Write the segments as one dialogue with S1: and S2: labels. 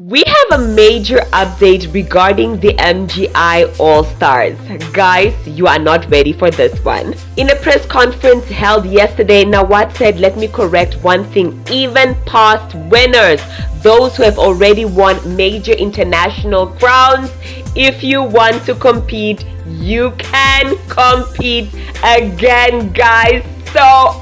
S1: We have a major update regarding the MGI All-Stars. Guys, you are not ready for this one. In a press conference held yesterday, Nawat said, let me correct one thing, even past winners, those who have already won major international crowns, if you want to compete, you can compete again, guys. So,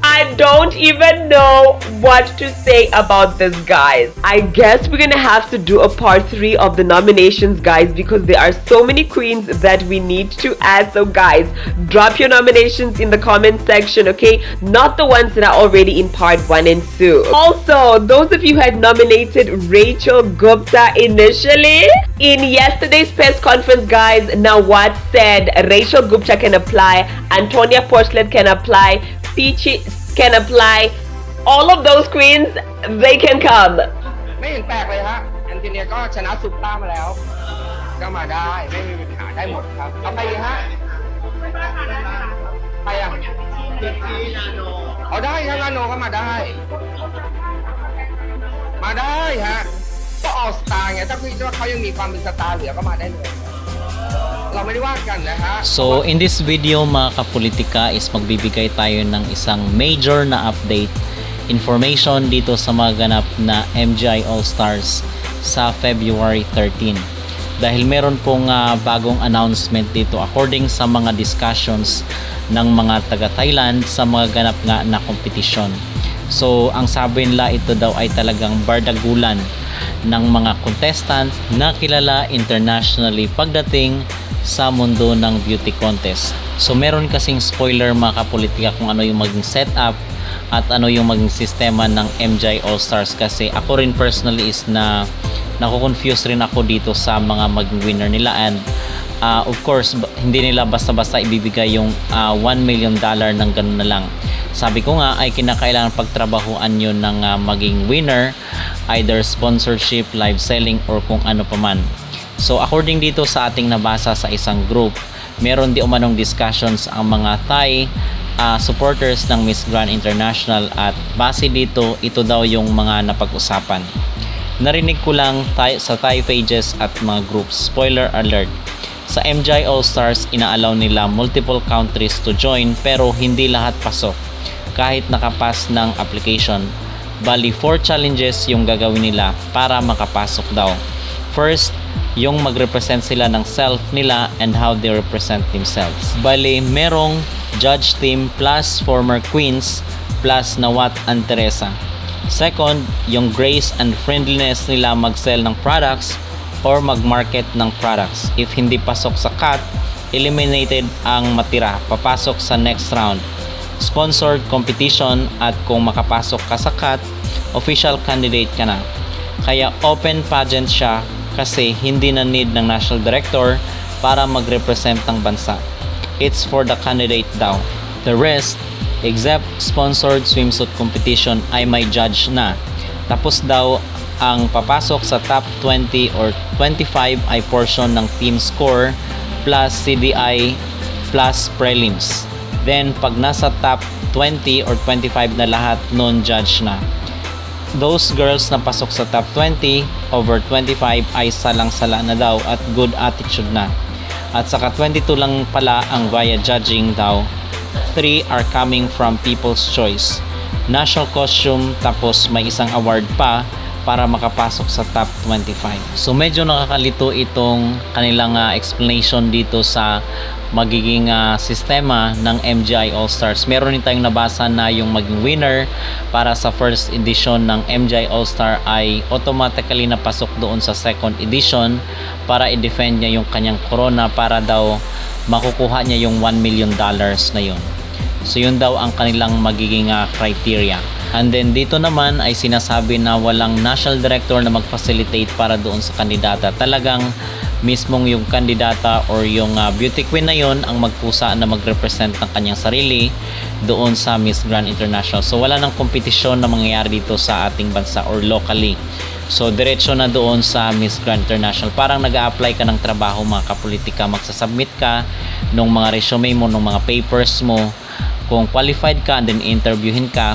S1: I don't even know what to say about this, guys. I guess we're gonna have to do a part 3 of the nominations, guys, because there are so many queens that we need to add. So guys, drop your nominations in the comment section, okay? Not the ones that are already in part 1 and 2. Also, those of you who had nominated Rachel Gupta initially, in yesterday's press conference, guys, Nawat said Rachel Gupta can apply, Antonia Porchlet can apply, Peachy can apply. All of those queens, they can come.
S2: ไม่เห็นแปลกเลยฮะแอนโทเนียก็ชนะซุปตามาแล้วก็มาได้ไม่มีปัญหาได้หมดครับเอาไปฮะไปอ่ะเอาได้ครับนาโนก็มาได้มาได้ฮะก็ออสตาร์ไงถ้าคิดว่าเขายังมีความเป็นสตาร์เหลือก็มาได้เลยเราไม่ได้ว่ากันนะฮะ
S3: So in this video mga kapolitika is magbibigay tayo ng isang major na update information dito sa mga ganap na MGI All-Stars sa February 13. Dahil meron pong bagong announcement dito according sa mga discussions ng mga taga Thailand sa mga ganap nga na kompetisyon. So ang sabi nila ito daw ay talagang bardagulan ng mga contestant na kilala internationally pagdating sa mundo ng beauty contest. So meron kasing spoiler mga kapolitika kung ano yung maging setup at ano yung maging sistema ng MGI All-Stars, kasi ako rin personally is na nako-confuse rin ako dito sa mga maging winner nila, and of course hindi nila basta-basta ibibigay yung $1 million ng ganun na lang. Sabi ko nga ay kinakailangan pagtrabahuan yun ng maging winner, either sponsorship, live selling, or kung ano pa man. So according dito sa ating nabasa sa isang group, meron di umanong discussions ang mga Thai supporters ng Miss Grand International, at base dito ito daw yung mga napag-usapan. Narinig ko lang sa Thai pages at mga groups. Spoiler alert, sa MGI All-Stars inaalaw nila multiple countries to join pero hindi lahat pasok kahit nakapas ng application. Bali 4 challenges yung gagawin nila para makapasok daw. First, yung mag-represent sila ng self nila and how they represent themselves. Bali, merong judge team plus former queens plus Nawat and Teresa. Second, yung grace and friendliness nila mag-sell ng products or mag-market ng products. If hindi pasok sa cut, eliminated ang matira, papasok sa next round. Sponsored competition, at kung makapasok ka sa cut, official candidate ka na. Kaya open pageant siya kasi hindi na need ng national director para mag-represent ng bansa. It's for the candidate daw. The rest, except sponsored swimsuit competition, ay may judge na. Tapos daw ang papasok sa top 20 or 25 ay portion ng team score plus CDI plus prelims. Then pag nasa top 20 or 25 na lahat, non-judge na. Those girls na pasok sa top 20 over 25 ay salang-sala na daw at good attitude na. At saka 22 lang pala ang via judging daw. 3 are coming from People's Choice, national costume, tapos may isang award pa para makapasok sa top 25. So medyo nakakalito itong kanilang explanation dito sa magiging sistema ng MGI All-Stars. Meron din tayong nabasa na yung maging winner para sa first edition ng MGI All-Star ay automatically napasok doon sa second edition para i-defend niya yung kanyang corona, para daw makukuha niya yung $1 million na yun. So yun daw ang kanilang magiging criteria. And then dito naman ay sinasabi na walang national director na mag-facilitate para doon sa kandidata. Talagang mismong yung kandidata or yung beauty queen na yon ang magpusa na mag-represent ng kanyang sarili doon sa Miss Grand International. So wala nang kompetisyon na mangyayari dito sa ating bansa or locally. So diretso na doon sa Miss Grand International. Parang nag-a-apply ka ng trabaho mga kapolitika, magsasubmit ka ng mga resume mo, ng mga papers mo. Kung qualified ka and then interviewin ka,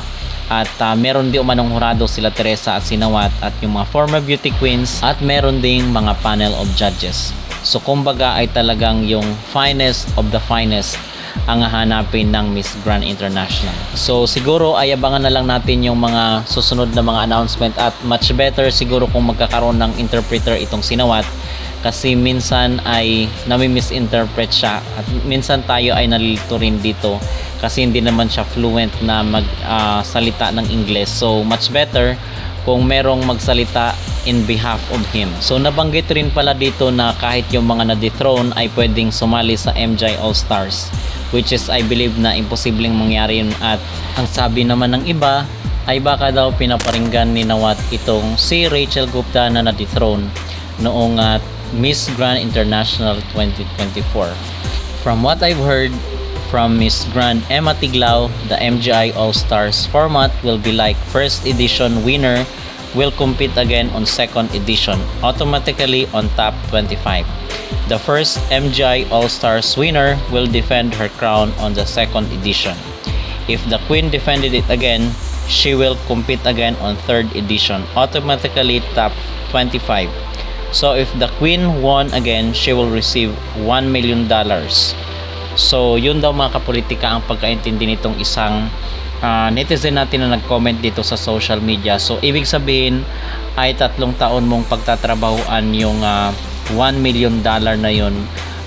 S3: At meron din umanong hurado sila Teresa at Sinawat at yung mga former beauty queens at meron ding mga panel of judges. So kumbaga ay talagang yung finest of the finest ang hahanapin ng Miss Grand International. So siguro ay abangan na lang natin yung mga susunod na mga announcement at much better siguro kung magkakaroon ng interpreter itong Sinawat kasi minsan ay nami-misinterpret siya at minsan tayo ay nalilito rin dito kasi hindi naman siya fluent na magsalita ng Ingles. So much better kung merong magsalita in behalf of him. So nabanggit rin pala dito na kahit yung mga na-dethrone ay pwedeng sumali sa MGI All-Stars, which is I believe na imposibleng mangyari yun. At ang sabi naman ng iba ay baka daw pinaparinggan ni Nawat itong si Rachel Gupta na na-dethrone noong Miss Grand International 2024. From what I've heard from Miss Grand Emma Tiglao, the MGI All-Stars format will be like first edition winner will compete again on second edition, automatically on top 25. The first MGI All-Stars winner will defend her crown on the second edition. If the queen defended it again, she will compete again on third edition, automatically top 25. So if the queen won again, she will receive $1 million. So yun daw mga kapolitika ang pagkaintindi nitong isang netizen natin na nag-comment dito sa social media. So ibig sabihin ay 3 taon mong pagtatrabahuan yung $1 million na yun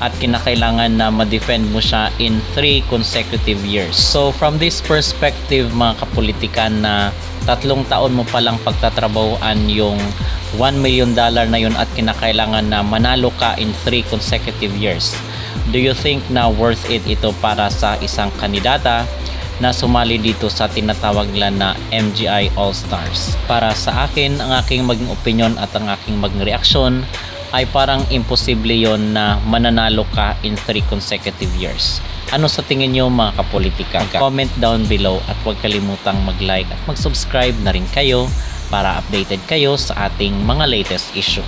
S3: at kinakailangan na ma-defend mo siya in 3 consecutive years. So from this perspective mga kapolitikan na 3 taon mo palang pagtatrabahuan yung $1 million na yun at kinakailangan na manalo ka in 3 consecutive years. Do you think na worth it ito para sa isang kandidata na sumali dito sa tinatawag nila na MGI All-Stars? Para sa akin, ang aking maging opinion at ang aking maging reaksyon ay parang imposible yon na mananalo ka in 3 consecutive years. Ano sa tingin nyo mga kapolitika? Comment down below at huwag kalimutang mag-like at mag-subscribe na rin kayo para updated kayo sa ating mga latest issue.